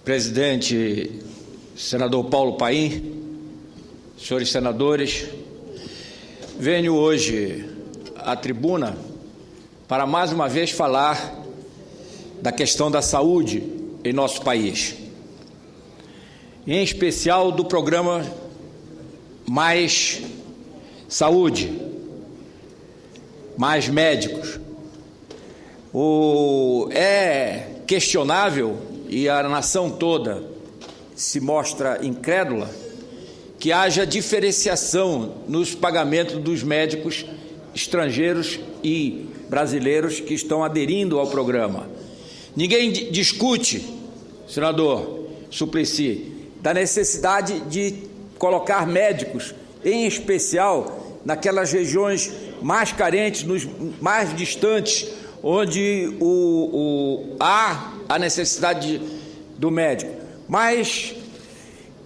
Presidente, senador Paulo Paim, senhores senadores, venho hoje à tribuna para mais uma vez falar da questão da saúde em nosso país, em especial do programa Mais Saúde, Mais Médicos. É questionável, e a nação toda se mostra incrédula, que haja diferenciação nos pagamentos dos médicos estrangeiros e brasileiros que estão aderindo ao programa. Ninguém discute, senador Suplicy, da necessidade de colocar médicos, em especial naquelas regiões mais carentes, nos mais distantes, onde há a necessidade do médico. Mas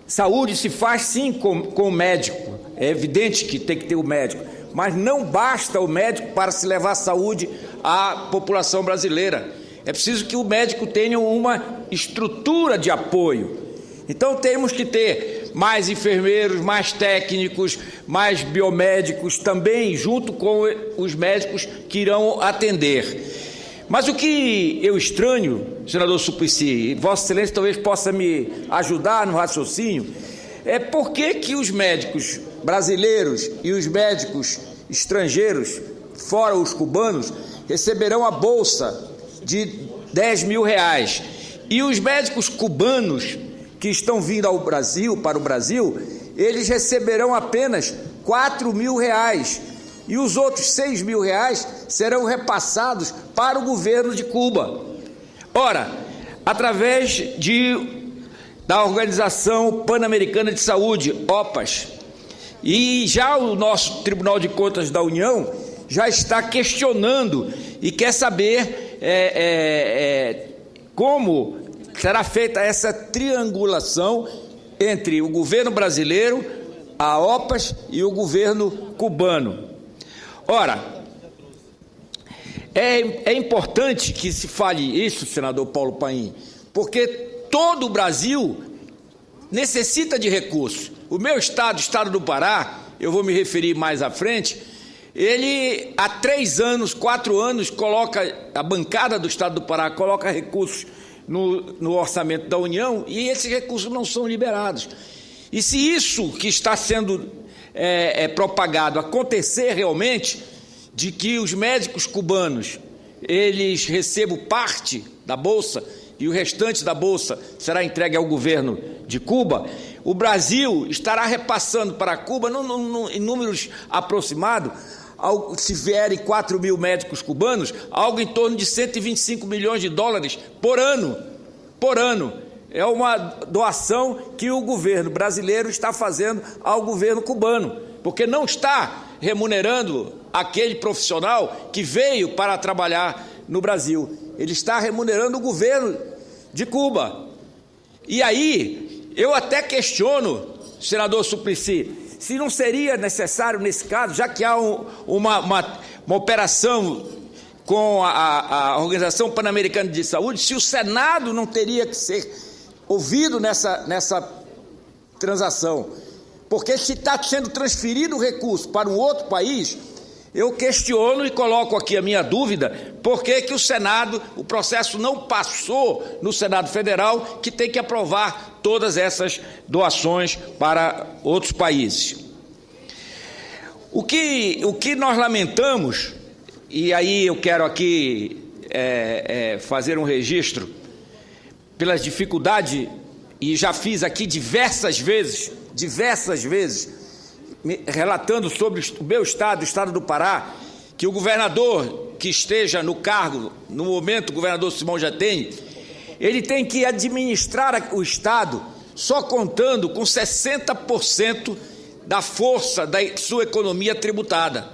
saúde se faz sim com o médico, é evidente que tem que ter o médico, mas não basta o médico para se levar saúde à população brasileira. É preciso que o médico tenha uma estrutura de apoio. Então temos que ter mais enfermeiros, mais técnicos, mais biomédicos também, junto com os médicos que irão atender. Mas o que eu estranho, senador Suplicy, e Vossa Excelência talvez possa me ajudar no raciocínio, é por que os médicos brasileiros e os médicos estrangeiros, fora os cubanos, receberão a bolsa de R$10.000, e os médicos cubanos que estão vindo ao Brasil, para o Brasil, eles receberão apenas R$4.000, e os outros R$6.000 serão repassados para o governo de Cuba. Ora, através da Organização Pan-Americana de Saúde, OPAS, e já o nosso Tribunal de Contas da União já está questionando e quer saber como será feita essa triangulação entre o governo brasileiro, a OPAS e o governo cubano. Ora, é importante que se fale isso, senador Paulo Paim, porque todo o Brasil necessita de recursos. O meu estado, o estado do Pará, eu vou me referir mais à frente, ele há 3 anos, 4 anos, a bancada do estado do Pará coloca recursos no orçamento da União e esses recursos não são liberados. E se isso que está sendo propagado acontecer realmente, de que os médicos cubanos eles recebam parte da bolsa e o restante da bolsa será entregue ao governo de Cuba, o Brasil estará repassando para Cuba, em números aproximados, se vierem 4.000 médicos cubanos, algo em torno de $125 milhões por ano. Por ano. É uma doação que o governo brasileiro está fazendo ao governo cubano, porque não está remunerando aquele profissional que veio para trabalhar no Brasil. Ele está remunerando o governo de Cuba. E aí, eu até questiono, senador Suplicy, se não seria necessário, nesse caso, já que há uma operação com a Organização Pan-Americana de Saúde, se o Senado não teria que ser ouvido nessa transação, porque se está sendo transferido o recurso para um outro país, eu questiono e coloco aqui a minha dúvida, por que o Senado, o processo não passou no Senado Federal, que tem que aprovar todas essas doações para outros países. O que nós lamentamos, e aí eu quero aqui fazer um registro, pelas dificuldades, e já fiz aqui diversas vezes, relatando sobre o meu estado, o estado do Pará, que o governador que esteja no cargo, no momento, o governador Simão Jatene, ele tem que administrar o estado só contando com 60% da força da sua economia tributada,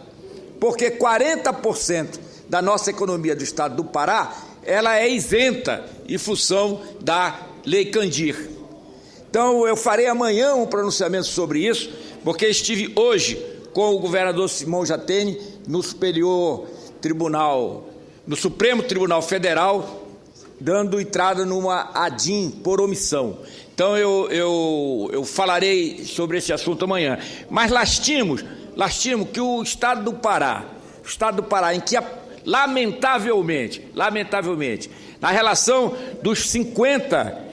porque 40% da nossa economia do estado do Pará, ela é isenta em função da Lei Candir. Então, eu farei amanhã um pronunciamento sobre isso, porque estive hoje com o governador Simão Jatene no Supremo Tribunal Federal, dando entrada numa ADIM por omissão. Então eu falarei sobre esse assunto amanhã. Mas lastimo que o Estado do Pará, em que lamentavelmente, na relação dos 50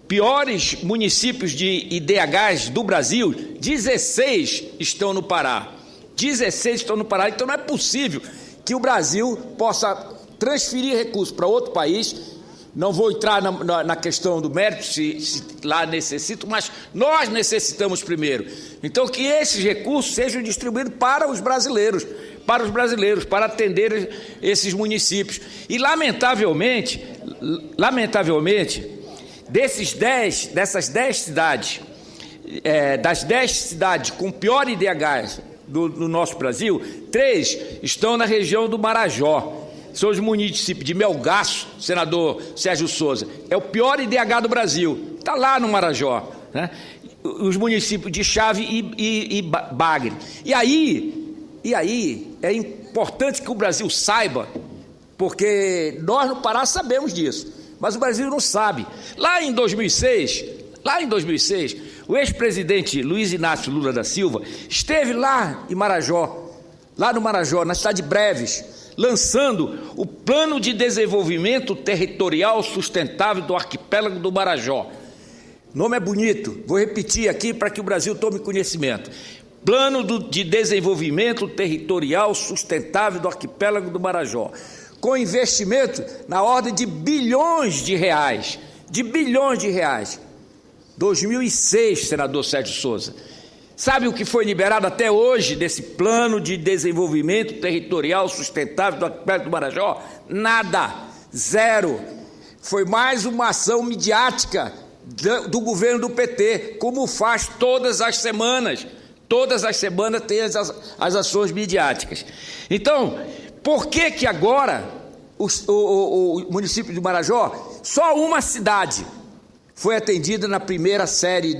piores municípios de IDHs do Brasil, 16 estão no Pará. 16 estão no Pará. Então não é possível que o Brasil possa transferir recursos para outro país. Não vou entrar na questão do mérito, se lá necessito, mas nós necessitamos primeiro. Então, que esses recursos sejam distribuídos para os brasileiros, para atender esses municípios. E, lamentavelmente, dessas 10 cidades, das 10 cidades com pior IDH do nosso Brasil, 3 estão na região do Marajó. São os municípios de Melgaço, senador Sérgio Souza, é o pior IDH do Brasil, está lá no Marajó, né? Os municípios de Chave e Bagre. E aí é importante que o Brasil saiba, porque nós no Pará sabemos disso, mas o Brasil não sabe. Lá em 2006, o ex-presidente Luiz Inácio Lula da Silva esteve lá no Marajó, na cidade de Breves, lançando o Plano de Desenvolvimento Territorial Sustentável do Arquipélago do Marajó. O nome é bonito, vou repetir aqui para que o Brasil tome conhecimento. Plano de Desenvolvimento Territorial Sustentável do Arquipélago do Marajó, com investimento na ordem de bilhões de reais. 2006, senador Sérgio Souza. Sabe o que foi liberado até hoje desse Plano de Desenvolvimento Territorial Sustentável do Arquipélago do Marajó? Nada, zero. Foi mais uma ação midiática do governo do PT, como faz todas as semanas. Todas as semanas tem as ações midiáticas. Então, por que agora o município de Marajó, só uma cidade foi atendida na primeira série,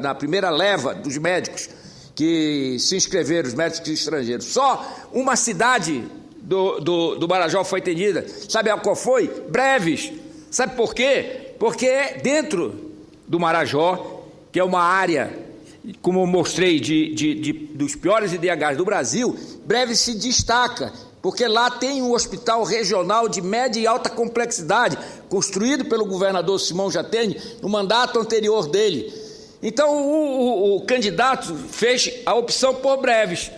na primeira leva dos médicos que se inscreveram, os médicos estrangeiros? Só uma cidade do Marajó foi atendida. Sabe qual foi? Breves. Sabe por quê? Porque dentro do Marajó, que é uma área, como eu mostrei, dos piores IDHs do Brasil, Breves se destaca, porque lá tem um hospital regional de média e alta complexidade, construído pelo governador Simão Jatene no mandato anterior dele. Então o candidato fez a opção por Breves,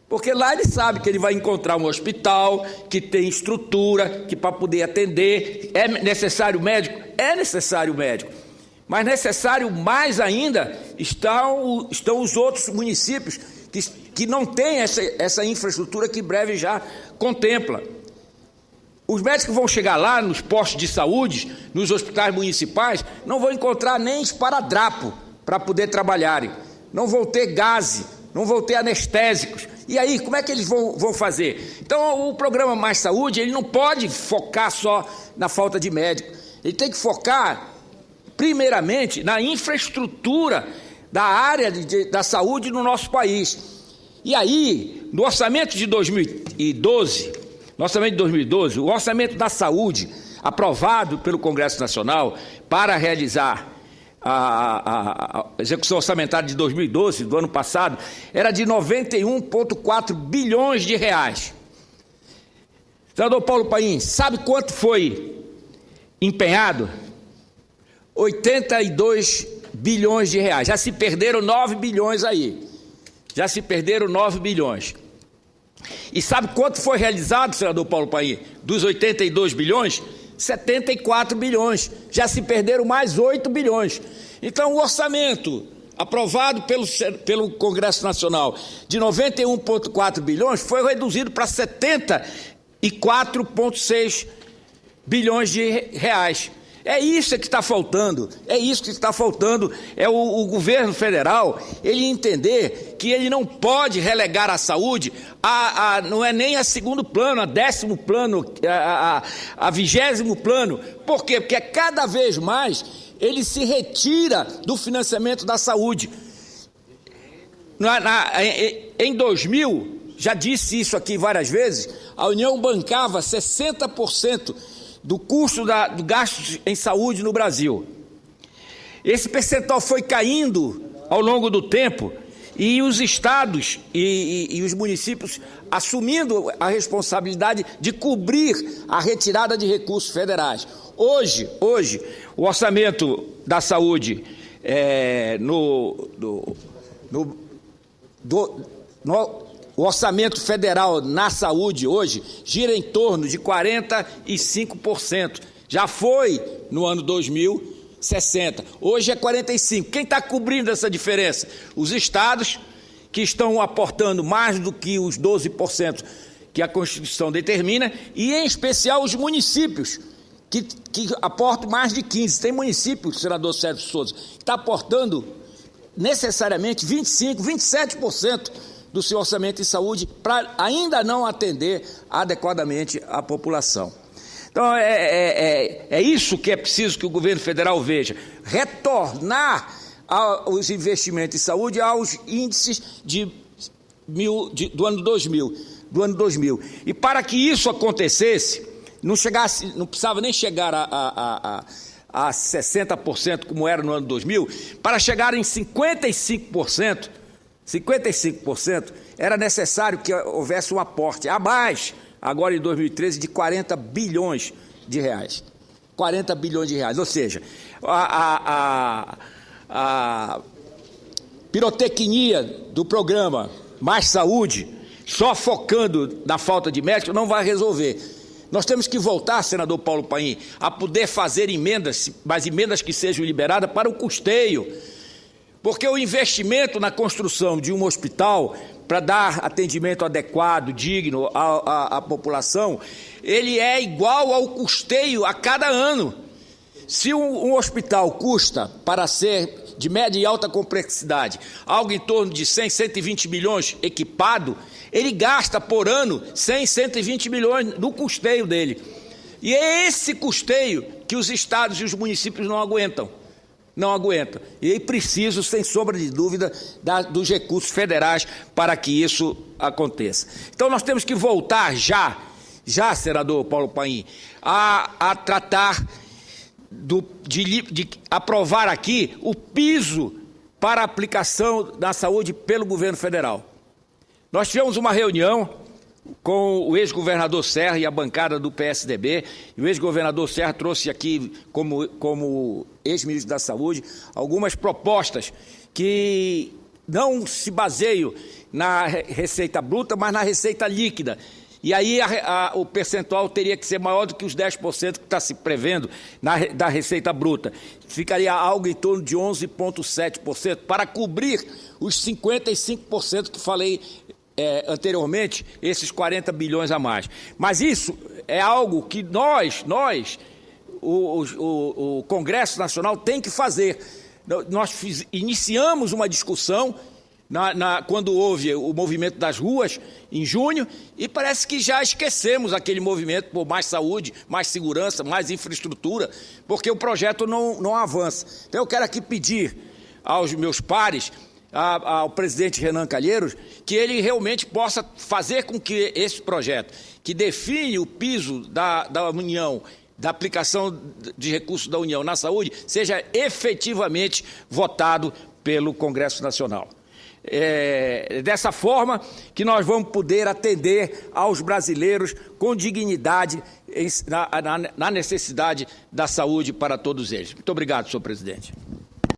porque lá ele sabe que ele vai encontrar um hospital que tem estrutura, que para poder atender é necessário médico? É necessário médico. Mas necessário mais ainda estão os outros municípios que não têm essa infraestrutura que Breves já contempla. Os médicos vão chegar lá nos postos de saúde, nos hospitais municipais, não vão encontrar nem esparadrapo para poder trabalharem, não vão ter gaze, não vão ter anestésicos. E aí, como é que eles vão fazer? Então, o programa Mais Saúde, ele não pode focar só na falta de médico, ele tem que focar primeiramente na infraestrutura da área da saúde no nosso país. E aí, no orçamento de 2012, o orçamento da saúde, aprovado pelo Congresso Nacional para realizar a execução orçamentária de 2012, do ano passado, era de 91,4 bilhões de reais. Senador Paulo Paim, sabe quanto foi empenhado? 82 bilhões de reais. Já se perderam 9 bilhões aí. E sabe quanto foi realizado, senador Paulo Paim? Dos 82 bilhões, 74 bilhões. Já se perderam mais 8 bilhões. Então, o orçamento aprovado pelo Congresso Nacional de 91,4 bilhões foi reduzido para 74,6 bilhões de reais. É isso que está faltando, é o governo federal, ele entender que ele não pode relegar a saúde não é nem a segundo plano, a 10º plano, a 20º plano. Por quê? Porque cada vez mais ele se retira do financiamento da saúde. Em 2000, já disse isso aqui várias vezes, a União bancava 60% do custo do gasto em saúde no Brasil. Esse percentual foi caindo ao longo do tempo e os estados e os municípios assumindo a responsabilidade de cobrir a retirada de recursos federais. Hoje o orçamento da saúde o orçamento federal na saúde hoje gira em torno de 45%. Já foi no ano 2000, 60%. Hoje é 45%. Quem está cobrindo essa diferença? Os estados, que estão aportando mais do que os 12% que a Constituição determina, e em especial os municípios, que aportam mais de 15%. Tem município, senador Sérgio Souza, que está aportando necessariamente 25%, 27% do seu orçamento em saúde para ainda não atender adequadamente a população. Então, é isso que é preciso que o governo federal veja, retornar os investimentos em saúde aos índices do ano 2000. E para que isso acontecesse, não precisava nem chegar a 60% como era no ano 2000, para chegar em 55%, era necessário que houvesse um aporte a mais, agora em 2013, de 40 bilhões de reais. 40 bilhões de reais, ou seja, a pirotecnia do programa Mais Saúde, só focando na falta de médicos, não vai resolver. Nós temos que voltar, senador Paulo Paim, a poder fazer emendas, mas emendas que sejam liberadas para o custeio, porque o investimento na construção de um hospital para dar atendimento adequado, digno à população, ele é igual ao custeio a cada ano. Se um hospital custa, para ser de média e alta complexidade, algo em torno de 100, 120 milhões equipado, ele gasta por ano 100, 120 milhões no custeio dele. E é esse custeio que os estados e os municípios não aguentam. E é preciso, sem sombra de dúvida, dos recursos federais para que isso aconteça. Então nós temos que voltar já, senador Paulo Paim, a tratar de aprovar aqui o piso para aplicação da saúde pelo governo federal. Nós tivemos uma reunião com o ex-governador Serra e a bancada do PSDB, e o ex-governador Serra trouxe aqui, como ex-ministro da Saúde, algumas propostas que não se baseiam na receita bruta, mas na receita líquida. E aí o percentual teria que ser maior do que os 10% que está se prevendo da receita bruta. Ficaria algo em torno de 11,7% para cobrir os 55% que falei anteriormente, esses 40 bilhões a mais. Mas isso é algo que o Congresso Nacional tem que fazer. Nós iniciamos uma discussão quando houve o movimento das ruas, em junho, e parece que já esquecemos aquele movimento por mais saúde, mais segurança, mais infraestrutura, porque o projeto não avança. Então eu quero aqui pedir aos meus pares, ao presidente Renan Calheiros, que ele realmente possa fazer com que esse projeto, que define o piso da União, da aplicação de recursos da União na saúde, seja efetivamente votado pelo Congresso Nacional. Dessa forma que nós vamos poder atender aos brasileiros com dignidade na necessidade da saúde para todos eles. Muito obrigado, senhor presidente.